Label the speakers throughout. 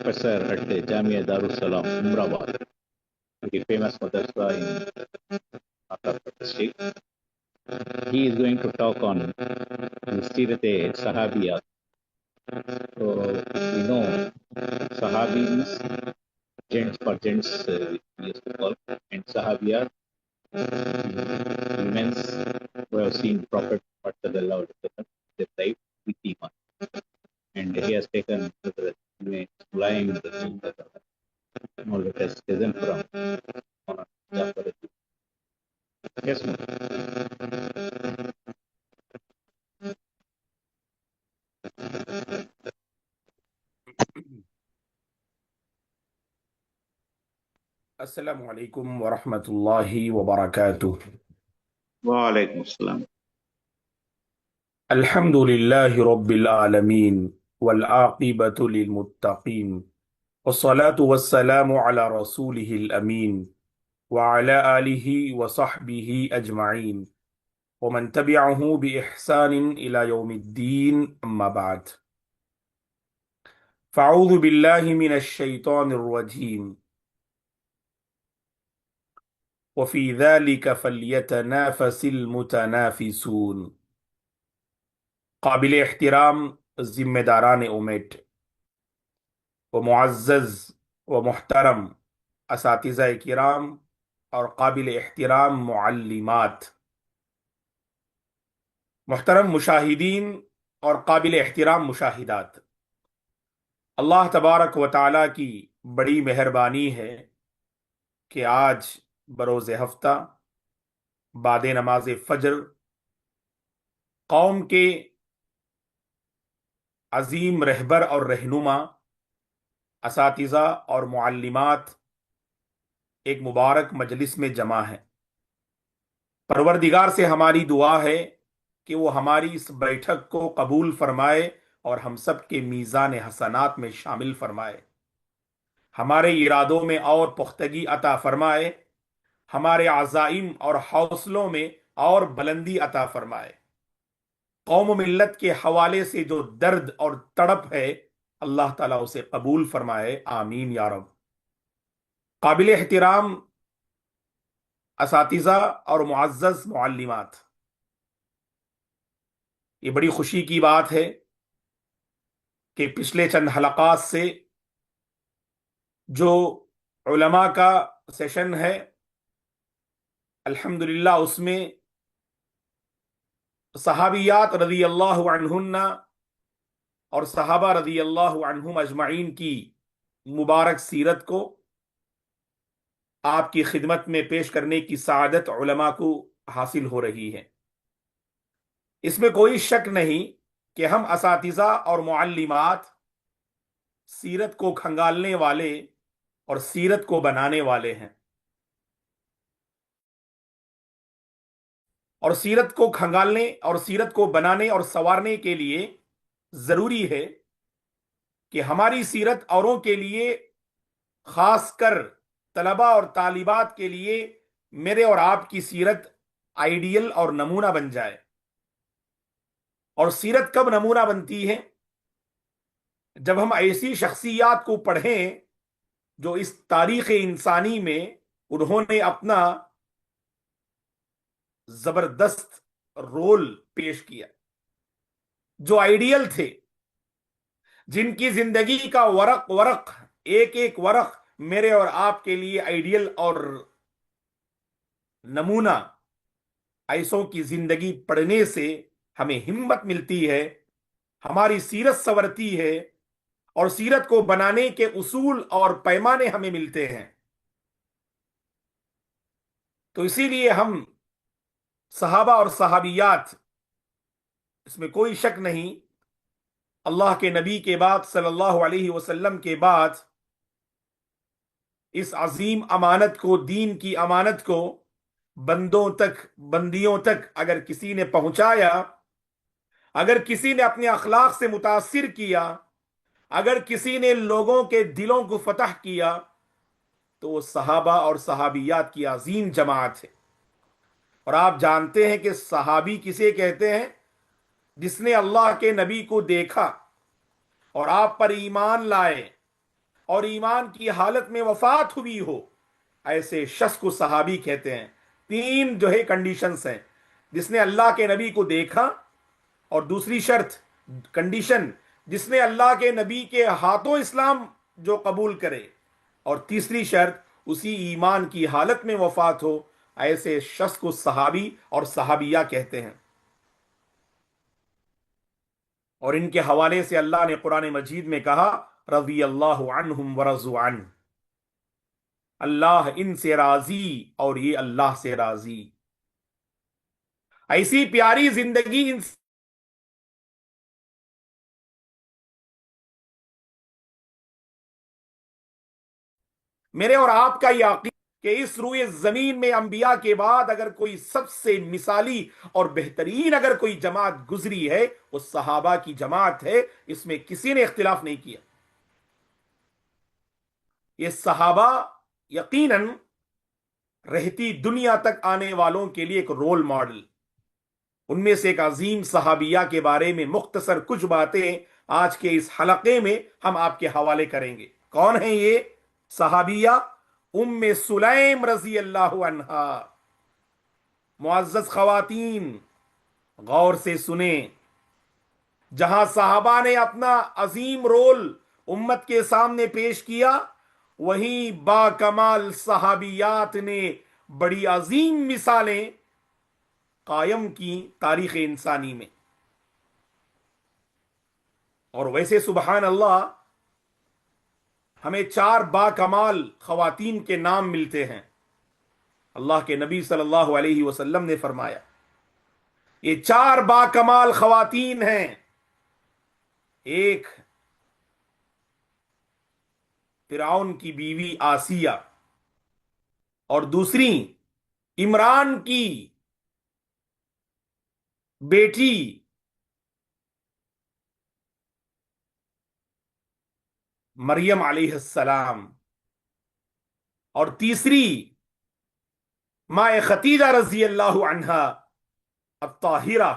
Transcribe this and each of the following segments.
Speaker 1: professor at Jamia Darussalam, Umrabad, the famous madrasa in Andhra Pradesh. He is going to talk on the Sirate Sahabiya. So, we know Sahabi means gents for gents, we used to call, and Sahabiya, women's who have seen Prophet Muhammad, their life with Iman. And he has taken the lying the all the test isn't from Jafar. Yes, ma'am.
Speaker 2: السلام علیکم ورحمۃ اللہ وبرکاتہ۔
Speaker 1: وعلیکم السلام۔
Speaker 2: الحمد للہ رب العالمین والعاقبۃ للمتقین والصلاة والسلام علی رسولہ الامین وعلی آلہ وصحبہ اجمعین ومن تبعہ بإحسان الی یوم الدین، اما بعد، فاعوذ باللہ من الشیطان الرجیم، وفی ذلک فلیتنافس المتنافسون۔ قابل احترام ذمہ داران اومیٹ و معزز و محترم اساتذہ کرام اور قابل احترام معلمات، محترم مشاہدین اور قابل احترام مشاہدات، اللہ تبارک و تعالیٰ کی بڑی مہربانی ہے کہ آج بروز ہفتہ بعد نماز فجر قوم کے عظیم رہبر اور رہنما اساتذہ اور معلمات ایک مبارک مجلس میں جمع ہیں۔ پروردگار سے ہماری دعا ہے کہ وہ ہماری اس بیٹھک کو قبول فرمائے اور ہم سب کے میزان حسنات میں شامل فرمائے، ہمارے ارادوں میں اور پختگی عطا فرمائے، ہمارے عزائم اور حوصلوں میں اور بلندی عطا فرمائے۔ قوم و ملت کے حوالے سے جو درد اور تڑپ ہے، اللہ تعالیٰ اسے قبول فرمائے، آمین یا رب۔ قابل احترام اساتذہ اور معزز معلمات، یہ بڑی خوشی کی بات ہے کہ پچھلے چند حلقات سے جو علماء کا سیشن ہے، الحمدللہ اس میں صحابیات رضی اللہ عنہن اور صحابہ رضی اللہ عنہم اجمعین کی مبارک سیرت کو آپ کی خدمت میں پیش کرنے کی سعادت علماء کو حاصل ہو رہی ہے۔ اس میں کوئی شک نہیں کہ ہم اساتذہ اور معلمات سیرت کو کھنگالنے والے اور سیرت کو بنانے والے ہیں، اور سیرت کو کھنگالنے اور سیرت کو بنانے اور سنوارنے کے لیے ضروری ہے کہ ہماری سیرت اوروں کے لیے، خاص کر طلباء اور طالبات کے لیے، میرے اور آپ کی سیرت آئیڈیل اور نمونہ بن جائے۔ اور سیرت کب نمونہ بنتی ہے؟ جب ہم ایسی شخصیات کو پڑھیں جو اس تاریخ انسانی میں انہوں نے اپنا زبردست رول پیش کیا، جو آئیڈیل تھے، جن کی زندگی کا ورق ورق، ایک ایک ورق میرے اور آپ کے لیے آئیڈیل اور نمونہ۔ ایسوں کی زندگی پڑھنے سے ہمیں ہمت ملتی ہے، ہماری سیرت سنورتی ہے، اور سیرت کو بنانے کے اصول اور پیمانے ہمیں ملتے ہیں۔ تو اسی لیے ہم صحابہ اور صحابیات، اس میں کوئی شک نہیں، اللہ کے نبی کے بعد صلی اللہ علیہ وسلم کے بعد اس عظیم امانت کو، دین کی امانت کو بندوں تک، بندیوں تک اگر کسی نے پہنچایا، اگر کسی نے اپنے اخلاق سے متاثر کیا، اگر کسی نے لوگوں کے دلوں کو فتح کیا، تو وہ صحابہ اور صحابیات کی عظیم جماعت ہے۔ اور آپ جانتے ہیں کہ صحابی کسے کہتے ہیں؟ جس نے اللہ کے نبی کو دیکھا اور آپ پر ایمان لائے اور ایمان کی حالت میں وفات ہوئی ہو، ایسے شخص کو صحابی کہتے ہیں۔ تین جو ہے کنڈیشنز ہیں، جس نے اللہ کے نبی کو دیکھا، اور دوسری شرط کنڈیشن جس نے اللہ کے نبی کے ہاتھوں اسلام جو قبول کرے، اور تیسری شرط اسی ایمان کی حالت میں وفات ہو، ایسے شخص کو صحابی اور صحابیہ کہتے ہیں۔ اور ان کے حوالے سے اللہ نے قرآن مجید میں کہا رضی اللہ عنہم ورضوا عنہ، اللہ ان سے راضی اور یہ اللہ سے راضی۔ ایسی پیاری زندگی میرے اور آپ کا یہ عقیدہ کہ اس روئے زمین میں انبیاء کے بعد اگر کوئی سب سے مثالی اور بہترین اگر کوئی جماعت گزری ہے، وہ صحابہ کی جماعت ہے، اس میں کسی نے اختلاف نہیں کیا۔ یہ صحابہ یقیناً رہتی دنیا تک آنے والوں کے لیے ایک رول ماڈل۔ ان میں سے ایک عظیم صحابیہ کے بارے میں مختصر کچھ باتیں آج کے اس حلقے میں ہم آپ کے حوالے کریں گے۔ کون ہیں یہ صحابیہ؟ ام سلیم رضی اللہ عنہا۔ معزز خواتین، غور سے سنیں، جہاں صحابہ نے اپنا عظیم رول امت کے سامنے پیش کیا، وہیں با کمال صحابیات نے بڑی عظیم مثالیں قائم کی تاریخ انسانی میں۔ اور ویسے سبحان اللہ ہمیں 4 با کمال خواتین کے نام ملتے ہیں۔ اللہ کے نبی صلی اللہ علیہ وسلم نے فرمایا یہ 4 با کمال خواتین ہیں۔ ایک فرعون کی بیوی آسیہ، اور دوسری عمران کی بیٹی مریم علیہ السلام، اور تیسری ماں خدیجہ رضی اللہ عنہا الطاہرہ،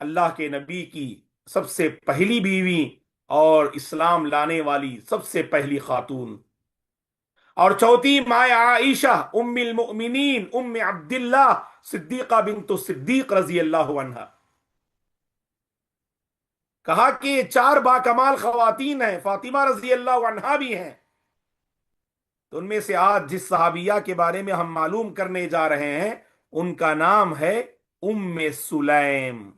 Speaker 2: اللہ کے نبی کی سب سے پہلی بیوی اور اسلام لانے والی سب سے پہلی خاتون، اور چوتھی ماں عائشہ ام المؤمنین ام عبداللہ صدیقہ بنت صدیق رضی اللہ عنہا۔ کہا کہ یہ 4 با کمال خواتین ہیں، فاطمہ رضی اللہ عنہا بھی ہیں۔ تو ان میں سے آج جس صحابیہ کے بارے میں ہم معلوم کرنے جا رہے ہیں، ان کا نام ہے ام سلیم۔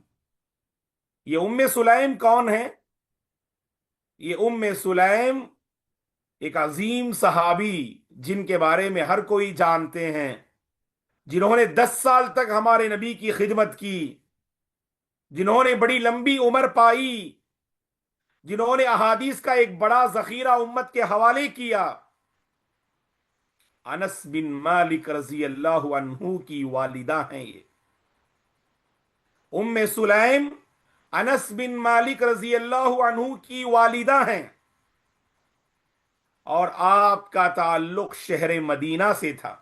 Speaker 2: یہ ام سلیم کون ہے؟ یہ ام سلیم ایک عظیم صحابی جن کے بارے میں ہر کوئی جانتے ہیں، جنہوں نے 10 سال تک ہمارے نبی کی خدمت کی، جنہوں نے بڑی لمبی عمر پائی، جنہوں نے احادیث کا ایک بڑا ذخیرہ امت کے حوالے کیا۔ انس بن مالک رضی اللہ عنہ کی والدہ ہیں یہ ام سلیم، انس بن مالک رضی اللہ عنہ کی والدہ ہیں، اور آپ کا تعلق شہر مدینہ سے تھا۔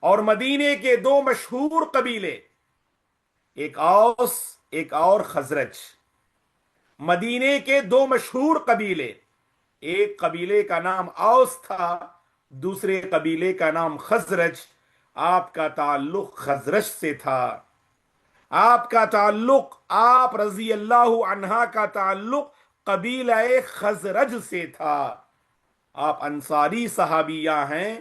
Speaker 2: اور مدینے کے 2 مشہور قبیلے، ایک اوس ایک اور خزرج، مدینے کے 2 مشہور قبیلے، ایک قبیلے کا نام اوس تھا، دوسرے قبیلے کا نام خزرج۔ آپ کا تعلق خزرج سے تھا، آپ کا تعلق، آپ رضی اللہ عنہا کا تعلق قبیلہ خزرج سے تھا۔ آپ انصاری صحابیہ ہیں،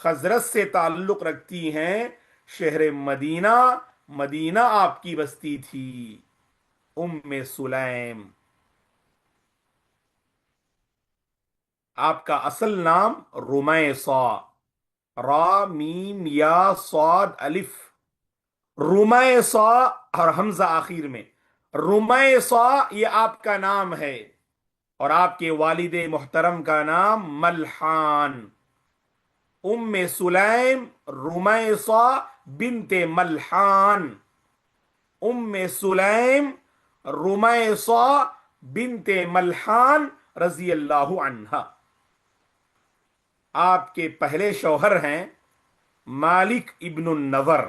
Speaker 2: خزرج سے تعلق رکھتی ہیں، شہر مدینہ، مدینہ آپ کی بستی تھی۔ ام سلیم، آپ کا اصل نام رمیسا، را میم یا صاد الف، رمیسا اور حمزہ آخر میں، رمیسا یہ آپ کا نام ہے، اور آپ کے والد محترم کا نام ملحان۔ ام سلیم رمیسا بنت ملحان، ام سلیم رمیسا بنت ملحان رضی اللہ عنہا۔ آپ کے پہلے شوہر ہیں مالک ابن النور،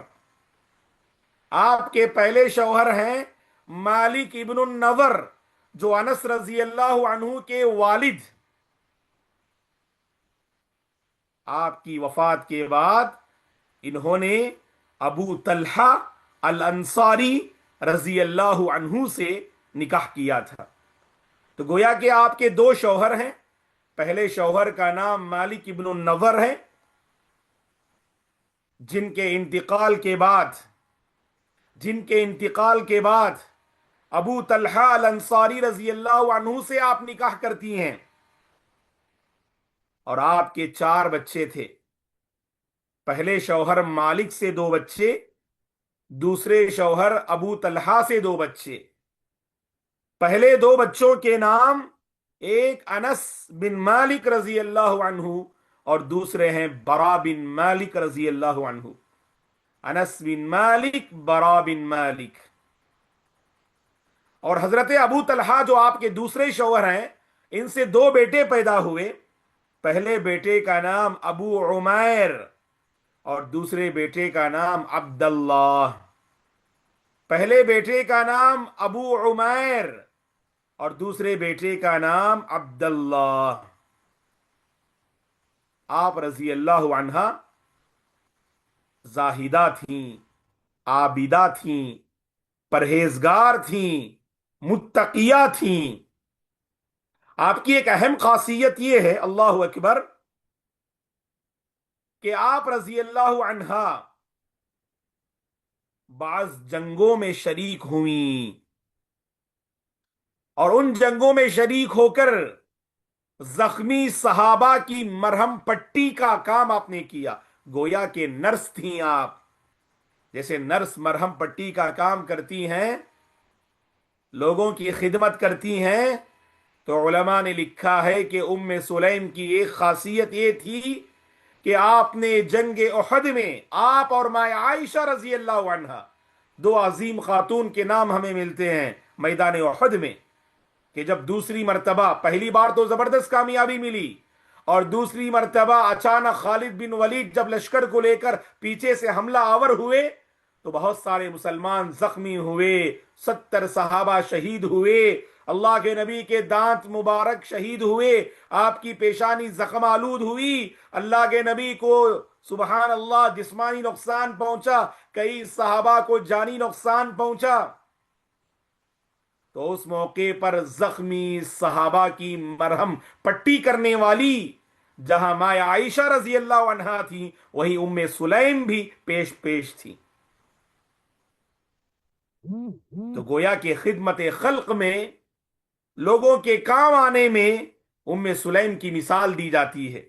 Speaker 2: آپ کے پہلے شوہر ہیں مالک ابن النور، جو انس رضی اللہ عنہ کے والد آپ کی وفات کے بعد انہوں نے ابو طلحہ الانصاری رضی اللہ عنہ سے نکاح کیا تھا۔ تو گویا کہ آپ کے دو شوہر ہیں۔ پہلے شوہر کا نام مالک ابن النضر ہے، جن کے انتقال کے بعد ابو طلحہ الانصاری رضی اللہ عنہ سے آپ نکاح کرتی ہیں، اور آپ کے 4 بچے تھے۔ پہلے شوہر مالک سے 2 بچے، دوسرے شوہر ابو طلحہ سے 2 بچے۔ پہلے 2 بچوں کے نام ایک انس بن مالک رضی اللہ عنہ اور دوسرے ہیں برا بن مالک رضی اللہ عنہ۔ انس بن مالک، برا بن مالک۔ اور حضرت ابو طلحہ جو آپ کے دوسرے شوہر ہیں، ان سے 2 بیٹے پیدا ہوئے۔ پہلے بیٹے کا نام ابو عمیر اور دوسرے بیٹے کا نام عبداللہ۔ پہلے بیٹے کا نام ابو عمیر اور دوسرے بیٹے کا نام عبداللہ۔ آپ رضی اللہ عنہ زاہدہ تھیں، عابدہ تھیں، پرہیزگار تھیں، متقیہ تھیں۔ آپ کی ایک اہم خاصیت یہ ہے، اللہ اکبر، کہ آپ رضی اللہ عنہ بعض جنگوں میں شریک ہوئیں، اور ان جنگوں میں شریک ہو کر زخمی صحابہ کی مرہم پٹی کا کام آپ نے کیا۔ گویا کہ نرس تھیں آپ۔ جیسے نرس مرہم پٹی کا کام کرتی ہیں، لوگوں کی خدمت کرتی ہیں، تو علماء نے لکھا ہے کہ ام سلیم کی ایک خاصیت یہ تھی کہ آپ نے جنگ احد میں آپ اور ماں عائشہ رضی اللہ عنہ، 2 عظیم خاتون کے نام ہمیں ملتے ہیں میدان احد میں، کہ جب دوسری مرتبہ، پہلی بار تو زبردست کامیابی ملی، اور دوسری مرتبہ اچانک خالد بن ولید جب لشکر کو لے کر پیچھے سے حملہ آور ہوئے تو بہت سارے مسلمان زخمی ہوئے، 70 صحابہ شہید ہوئے، اللہ کے نبی کے دانت مبارک شہید ہوئے، آپ کی پیشانی زخم آلود ہوئی، اللہ کے نبی کو سبحان اللہ جسمانی نقصان پہنچا، کئی صحابہ کو جانی نقصان پہنچا۔ تو اس موقع پر زخمی صحابہ کی مرہم پٹی کرنے والی جہاں ماں عائشہ رضی اللہ عنہا تھی، وہی ام سلیم بھی پیش تھی۔ تو گویا کہ خدمت خلق میں، لوگوں کے کام آنے میں ام سلیم کی مثال دی جاتی ہے۔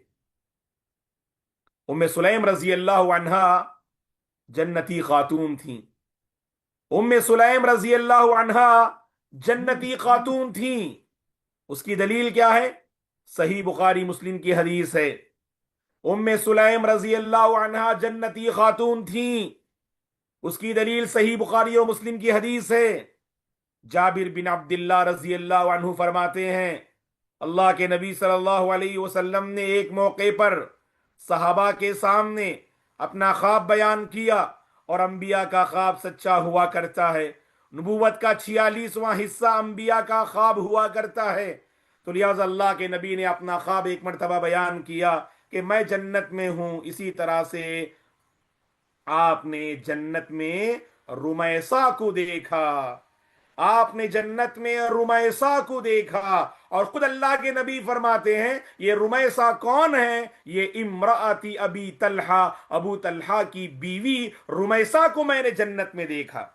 Speaker 2: ام سلیم رضی اللہ عنہا جنتی خاتون تھیں۔ ام سلیم رضی اللہ عنہا جنتی خاتون تھیں۔ اس کی دلیل کیا ہے؟ صحیح بخاری مسلم کی حدیث ہے۔ ام سلیم رضی اللہ عنہا جنتی خاتون تھیں، اس کی دلیل صحیح بخاری و مسلم کی حدیث ہے۔ جابر بن عبداللہ رضی اللہ عنہ فرماتے ہیں، اللہ کے نبی صلی اللہ علیہ وسلم نے ایک موقع پر صحابہ کے سامنے اپنا خواب بیان کیا، اور انبیاء کا خواب سچا ہوا کرتا ہے، نبوت کا 46واں حصہ انبیاء کا خواب ہوا کرتا ہے۔ تو لہذا اللہ کے نبی نے اپنا خواب ایک مرتبہ بیان کیا کہ میں جنت میں ہوں۔ اسی طرح سے آپ نے جنت میں رمیسہ کو دیکھا، آپ نے جنت میں رمیسہ کو دیکھا، اور خود اللہ کے نبی فرماتے ہیں یہ رمیسہ کون ہے؟ یہ امرأتی ابی طلحہ، ابو طلحہ کی بیوی رمیسہ کو میں نے جنت میں دیکھا،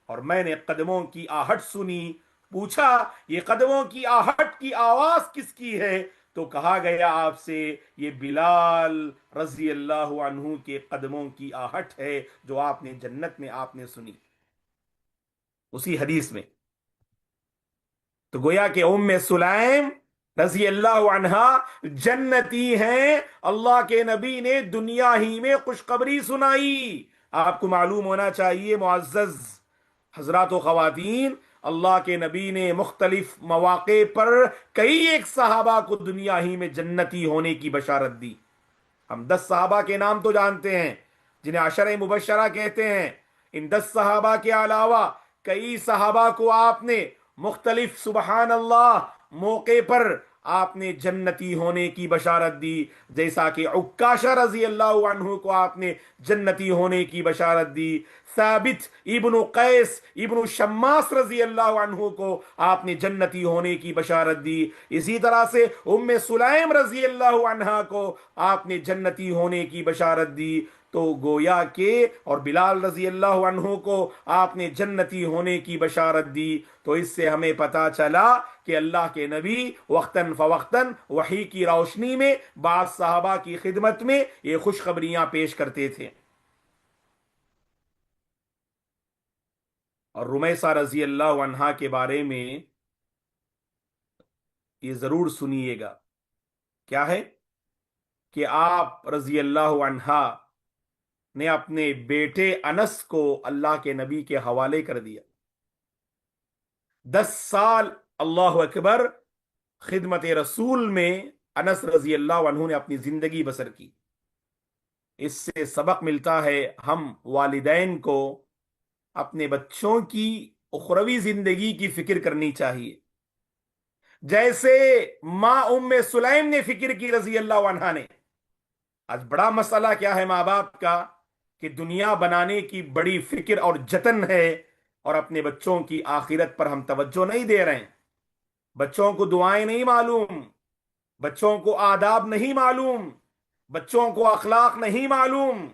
Speaker 2: اور میں نے قدموں کی آہٹ سنی۔ پوچھا یہ قدموں کی آہٹ کی آواز کس کی ہے؟ تو کہا گیا آپ سے یہ بلال رضی اللہ عنہ کے قدموں کی آہٹ ہے جو آپ نے جنت میں آپ نے سنی، اسی حدیث میں۔ تو گویا کہ ام سلیم رضی اللہ عنہا جنتی ہیں، اللہ کے نبی نے دنیا ہی میں خوشخبری سنائی۔ آپ کو معلوم ہونا چاہیے معزز حضرات و خواتین، اللہ کے نبی نے مختلف مواقع پر کئی ایک صحابہ کو دنیا ہی میں جنتی ہونے کی بشارت دی۔ ہم 10 صحابہ کے نام تو جانتے ہیں جنہیں عشرہ مبشرہ کہتے ہیں۔ ان 10 صحابہ کے علاوہ کئی صحابہ کو آپ نے مختلف سبحان اللہ موقع پر آپ نے جنتی ہونے کی بشارت دی، جیسا کہ عکاشہ رضی اللہ عنہ کو آپ نے جنتی ہونے کی بشارت دی، ثابت ابن قیس ابن شماس رضی اللہ عنہ کو آپ نے جنتی ہونے کی بشارت دی، اسی طرح سے ام سلیم رضی اللہ عنہ کو آپ نے جنتی ہونے کی بشارت دی۔ تو گویا کہ اور بلال رضی اللہ عنہ کو آپ نے جنتی ہونے کی بشارت دی۔ تو اس سے ہمیں پتا چلا کہ اللہ کے نبی وقتاً فوقتاً وحی کی روشنی میں بعض صحابہ کی خدمت میں یہ خوشخبریاں پیش کرتے تھے۔ اور رمیسہ رضی اللہ عنہا کے بارے میں یہ ضرور سنیے گا، کیا ہے کہ آپ رضی اللہ عنہا نے اپنے بیٹے انس کو اللہ کے نبی کے حوالے کر دیا۔ 10 سال اللہ اکبر خدمت رسول میں انس رضی اللہ عنہ نے اپنی زندگی بسر کی۔ اس سے سبق ملتا ہے ہم والدین کو اپنے بچوں کی اخروی زندگی کی فکر کرنی چاہیے، جیسے ماں ام سلیم نے فکر کی رضی اللہ عنہا نے۔ آج بڑا مسئلہ کیا ہے ماں باپ کا کہ دنیا بنانے کی بڑی فکر اور جتن ہے، اور اپنے بچوں کی آخرت پر ہم توجہ نہیں دے رہے ہیں۔ بچوں کو دعائیں نہیں معلوم، بچوں کو آداب نہیں معلوم، بچوں کو اخلاق نہیں معلوم۔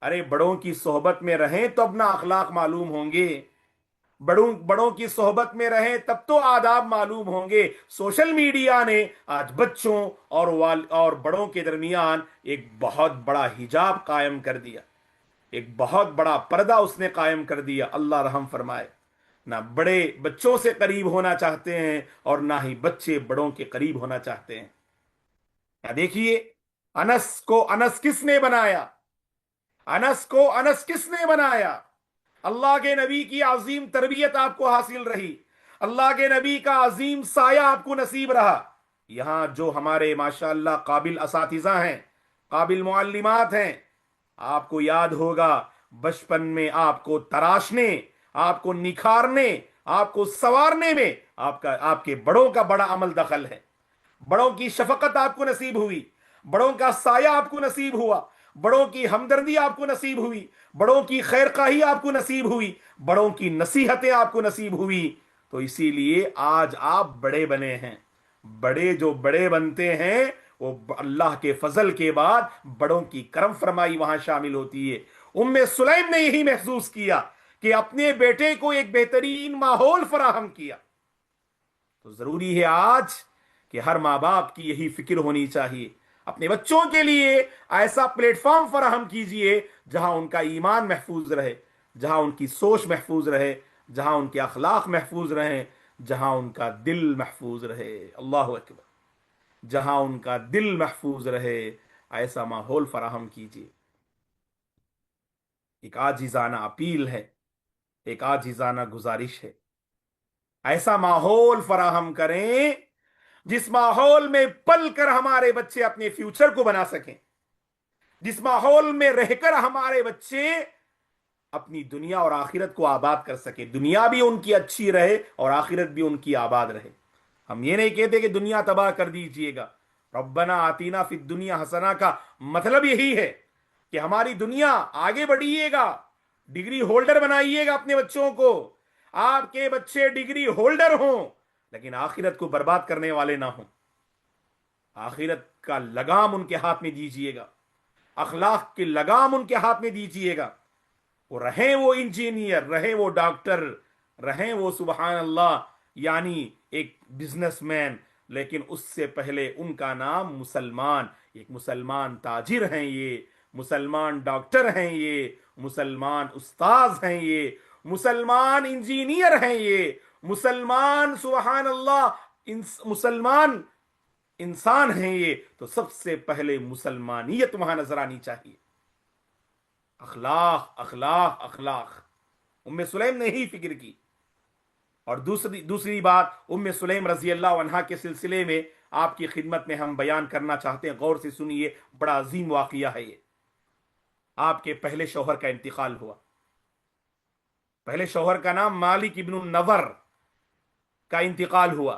Speaker 2: ارے بڑوں کی صحبت میں رہیں تو اپنا اخلاق معلوم ہوں گے، بڑوں کی صحبت میں رہیں تب تو آداب معلوم ہوں گے۔ سوشل میڈیا نے آج بچوں اور بڑوں کے درمیان ایک بہت بڑا حجاب قائم کر دیا، ایک بہت بڑا پردہ اس نے قائم کر دیا۔ اللہ رحم فرمائے، نہ بڑے بچوں سے قریب ہونا چاہتے ہیں اور نہ ہی بچے بڑوں کے قریب ہونا چاہتے ہیں۔ دیکھیے انس کس نے بنایا؟ انس کس نے بنایا؟ اللہ کے نبی کی عظیم تربیت آپ کو حاصل رہی، اللہ کے نبی کا عظیم سایہ آپ کو نصیب رہا۔ یہاں جو ہمارے ماشاءاللہ قابل اساتذہ ہیں، قابل معلمات ہیں، آپ کو یاد ہوگا بچپن میں آپ کو تراشنے، آپ کو نکھارنے، آپ کو سنوارنے میں آپ کے بڑوں کا بڑا عمل دخل ہے۔ بڑوں کی شفقت آپ کو نصیب ہوئی، بڑوں کا سایہ آپ کو نصیب ہوا، بڑوں کی ہمدردی آپ کو نصیب ہوئی، بڑوں کی خیر خواہی آپ کو نصیب ہوئی، بڑوں کی نصیحتیں آپ کو نصیب ہوئی۔ تو اسی لیے آج آپ بڑے بنے ہیں۔ بڑے جو بڑے بنتے ہیں وہ اللہ کے فضل کے بعد بڑوں کی کرم فرمائی وہاں شامل ہوتی ہے۔ ام سلیم نے یہی محسوس کیا کہ اپنے بیٹے کو ایک بہترین ماحول فراہم کیا۔ تو ضروری ہے آج کہ ہر ماں باپ کی یہی فکر ہونی چاہیے، اپنے بچوں کے لیے ایسا پلیٹ فارم فراہم کیجئے جہاں ان کا ایمان محفوظ رہے، جہاں ان کی سوچ محفوظ رہے، جہاں ان کے اخلاق محفوظ رہیں، جہاں ان کا دل محفوظ رہے۔ اللہ اکبر، جہاں ان کا دل محفوظ رہے، ایسا ماحول فراہم کیجئے۔ ایک عاجزانہ اپیل ہے، ایک عاجزانہ گزارش ہے، ایسا ماحول فراہم کریں جس ماحول میں پل کر ہمارے بچے اپنے فیوچر کو بنا سکیں، جس ماحول میں رہ کر ہمارے بچے اپنی دنیا اور آخرت کو آباد کر سکیں، دنیا بھی ان کی اچھی رہے اور آخرت بھی ان کی آباد رہے۔ ہم یہ نہیں کہتے کہ دنیا تباہ کر دیجئے گا۔ ربنا آتینا فی الدنیا حسنہ کا مطلب یہی ہے کہ ہماری دنیا آگے بڑھیے گا، ڈگری ہولڈر بنائیے گا اپنے بچوں کو، آپ کے بچے ڈگری ہولڈر ہوں لیکن آخرت کو برباد کرنے والے نہ ہوں۔ آخرت کا لگام ان کے ہاتھ میں دیجئے گا، اخلاق کے لگام ان کے ہاتھ میں دیجئے گا، وہ رہیں وہ انجینئر، رہیں وہ ڈاکٹر، رہیں وہ سبحان اللہ یعنی ایک بزنس مین، لیکن اس سے پہلے ان کا نام مسلمان، ایک مسلمان تاجر ہیں، یہ مسلمان ڈاکٹر ہیں، یہ مسلمان استاذ ہیں، یہ مسلمان انجینئر ہیں، یہ مسلمان سبحان اللہ مسلمان انسان ہیں۔ یہ تو سب سے پہلے مسلمانیت وہاں نظر آنی چاہیے۔ اخلاق اخلاق اخلاق، ام سلیم نے ہی فکر کی۔ اور دوسری بات ام سلیم رضی اللہ عنہا کے سلسلے میں آپ کی خدمت میں ہم بیان کرنا چاہتے ہیں، غور سے سنیے، بڑا عظیم واقعہ ہے یہ۔ آپ کے پہلے شوہر کا انتقال ہوا، پہلے شوہر کا نام مالک ابن النور کا انتقال ہوا۔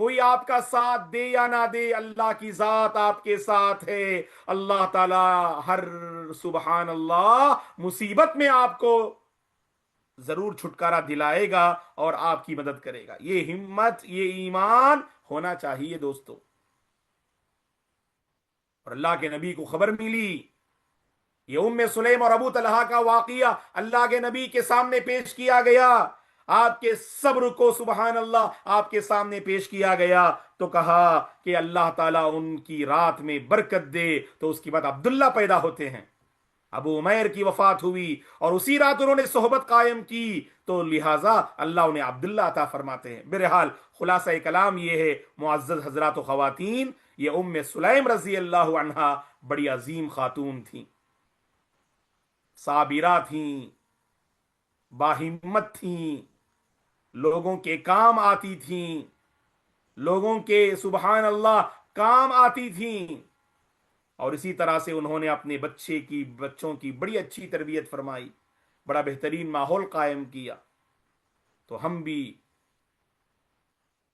Speaker 2: کوئی آپ کا ساتھ دے یا نہ دے، اللہ کی ذات آپ کے ساتھ ہے۔ اللہ تعالی ہر سبحان اللہ مصیبت میں آپ کو ضرور چھٹکارا دلائے گا اور آپ کی مدد کرے گا۔ یہ ہمت، یہ ایمان ہونا چاہیے دوستو۔ اور اللہ کے نبی کو خبر ملی، یہ ام سلیم اور ابو طلحہ کا واقعہ اللہ کے نبی کے سامنے پیش کیا گیا، آپ کے صبر کو سبحان اللہ آپ کے سامنے پیش کیا گیا، تو کہا کہ اللہ تعالیٰ ان کی رات میں برکت دے، تو اس کے بعد عبداللہ پیدا ہوتے ہیں۔ ابو عمیر کی وفات ہوئی اور اسی رات انہوں نے صحبت قائم کی، تو لہٰذا اللہ انہیں عبداللہ عطا فرماتے ہیں۔ بہرحال خلاصہ کلام یہ ہے معزز حضرات و خواتین، یہ ام سلیم رضی اللہ عنہا بڑی عظیم خاتون تھیں، صابرہ تھیں، باہمت تھیں، لوگوں کے کام آتی تھیں، لوگوں کے سبحان اللہ کام آتی تھیں، اور اسی طرح سے انہوں نے اپنے بچوں کی بڑی اچھی تربیت فرمائی، بڑا بہترین ماحول قائم کیا۔ تو ہم بھی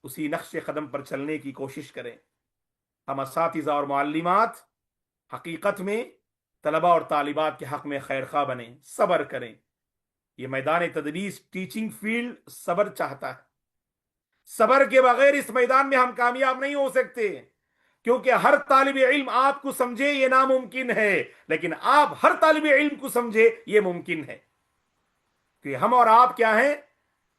Speaker 2: اسی نقش قدم پر چلنے کی کوشش کریں۔ ہم اساتذہ اور معلمات حقیقت میں طلبہ اور طالبات کے حق میں خیرخواہ بنیں، صبر کریں۔ یہ میدان تدریس، ٹیچنگ فیلڈ صبر چاہتا ہے۔ صبر کے بغیر اس میدان میں ہم کامیاب نہیں ہو سکتے، کیونکہ ہر طالب علم آپ کو سمجھے یہ ناممکن ہے، لیکن آپ ہر طالب علم کو سمجھے یہ ممکن ہے۔ کہ ہم اور آپ کیا ہیں؟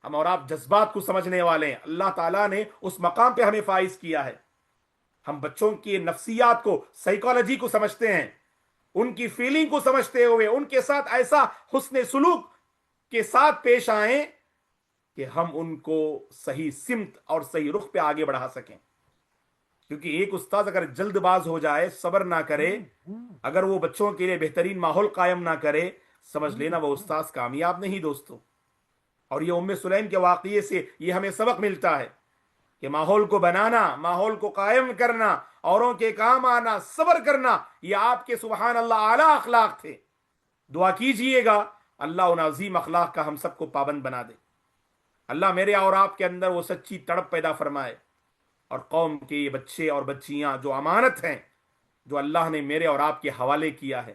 Speaker 2: ہم اور آپ جذبات کو سمجھنے والے ہیں۔ اللہ تعالیٰ نے اس مقام پہ ہمیں فائز کیا ہے۔ ہم بچوں کی نفسیات کو، سائیکالوجی کو سمجھتے ہیں، ان کی فیلنگ کو سمجھتے ہوئے ان کے ساتھ ایسا حسن سلوک کے ساتھ پیش آئیں کہ ہم ان کو صحیح سمت اور صحیح رخ پہ آگے بڑھا سکیں۔ کیونکہ ایک استاد اگر جلد باز ہو جائے، صبر نہ کرے، اگر وہ بچوں کے لیے بہترین ماحول قائم نہ کرے، سمجھ لینا وہ استاد کامیاب نہیں دوستو۔ اور یہ ام سلیم کے واقعے سے یہ ہمیں سبق ملتا ہے کہ ماحول کو بنانا، ماحول کو قائم کرنا، اوروں کے کام آنا، صبر کرنا، یہ آپ کے سبحان اللہ اعلیٰ اخلاق تھے۔ دعا کیجئے گا اللہ ان عظیم اخلاق کا ہم سب کو پابند بنا دے۔ اللہ میرے اور آپ کے اندر وہ سچی تڑپ پیدا فرمائے، اور قوم کے یہ بچے اور بچیاں جو امانت ہیں، جو اللہ نے میرے اور آپ کے حوالے کیا ہے،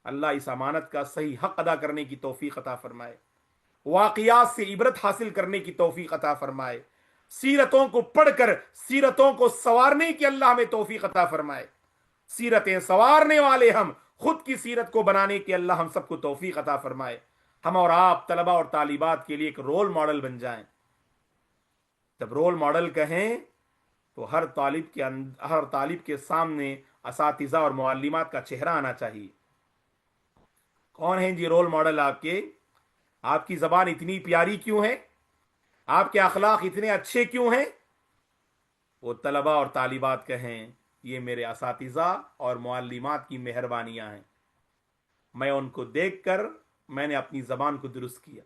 Speaker 2: اللہ اس امانت کا صحیح حق ادا کرنے کی توفیق عطا فرمائے، واقعات سے عبرت حاصل کرنے کی توفیق عطا فرمائے، سیرتوں کو پڑھ کر سیرتوں کو سنوارنے کی اللہ ہمیں توفیق عطا فرمائے، سیرتیں سنوارنے والے ہم، خود کی سیرت کو بنانے کی اللہ ہم سب کو توفیق عطا فرمائے۔ ہم اور آپ طلبہ اور طالبات کے لیے ایک رول ماڈل بن جائیں۔ جب رول ماڈل کہیں تو ہر طالب کے سامنے اساتذہ اور معلمات کا چہرہ آنا چاہیے۔ کون ہیں جی رول ماڈل آپ کے؟ آپ کی زبان اتنی پیاری کیوں ہے؟ آپ کے اخلاق اتنے اچھے کیوں ہیں؟ وہ طلبہ اور طالبات کہیں یہ میرے اساتذہ اور معلمات کی مہربانیاں ہیں، میں ان کو دیکھ کر میں نے اپنی زبان کو درست کیا،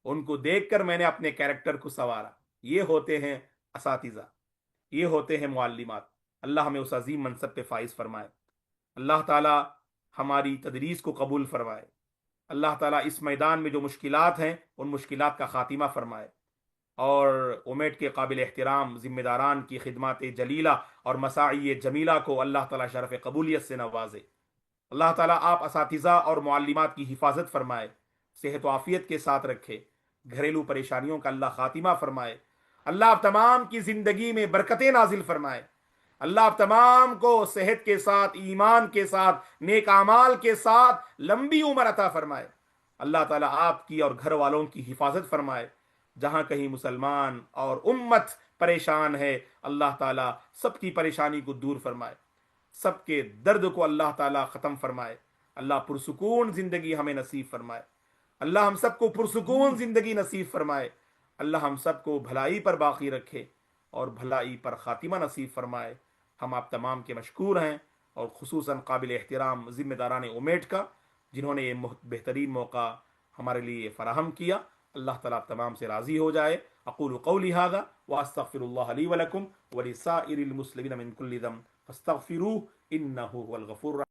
Speaker 2: ان کو دیکھ کر میں نے اپنے کیریکٹر کو سنوارا۔ یہ ہوتے ہیں اساتذہ، یہ ہوتے ہیں معلمات۔ اللہ ہمیں اس عظیم منصب پہ فائز فرمائے۔ اللہ تعالی ہماری تدریس کو قبول فرمائے۔ اللہ تعالیٰ اس میدان میں جو مشکلات ہیں ان مشکلات کا خاتمہ فرمائے، اور امیٹ کے قابل احترام ذمہ داران کی خدمات جلیلہ اور مساعی جمیلہ کو اللہ تعالیٰ شرف قبولیت سے نوازے۔ اللہ تعالیٰ آپ اساتذہ اور معلمات کی حفاظت فرمائے، صحت و عافیت کے ساتھ رکھے، گھریلو پریشانیوں کا اللہ خاتمہ فرمائے۔ اللہ آپ تمام کی زندگی میں برکتیں نازل فرمائے۔ اللہ آپ تمام کو صحت کے ساتھ، ایمان کے ساتھ، نیک اعمال کے ساتھ لمبی عمر عطا فرمائے۔ اللہ تعالیٰ آپ کی اور گھر والوں کی حفاظت فرمائے۔ جہاں کہیں مسلمان اور امت پریشان ہے، اللہ تعالیٰ سب کی پریشانی کو دور فرمائے، سب کے درد کو اللہ تعالیٰ ختم فرمائے۔ اللہ پرسکون زندگی ہمیں نصیب فرمائے۔ اللہ ہم سب کو پرسکون زندگی نصیب فرمائے۔ اللہ ہم سب کو بھلائی پر باقی رکھے اور بھلائی پر خاتمہ نصیب فرمائے۔ ہم آپ تمام کے مشکور ہیں، اور خصوصاً قابل احترام ذمہ داران امیٹ کا، جنہوں نے یہ بہترین موقع ہمارے لیے فراہم کیا۔ اللہ تعالیٰ آپ تمام سے راضی ہو جائے۔ اقول قولی ھذا واستغفر اللہ لی ولکم ولسائر المسلمین من کل ذنب فاستغفروہ انہ هو الغفور الرحیم۔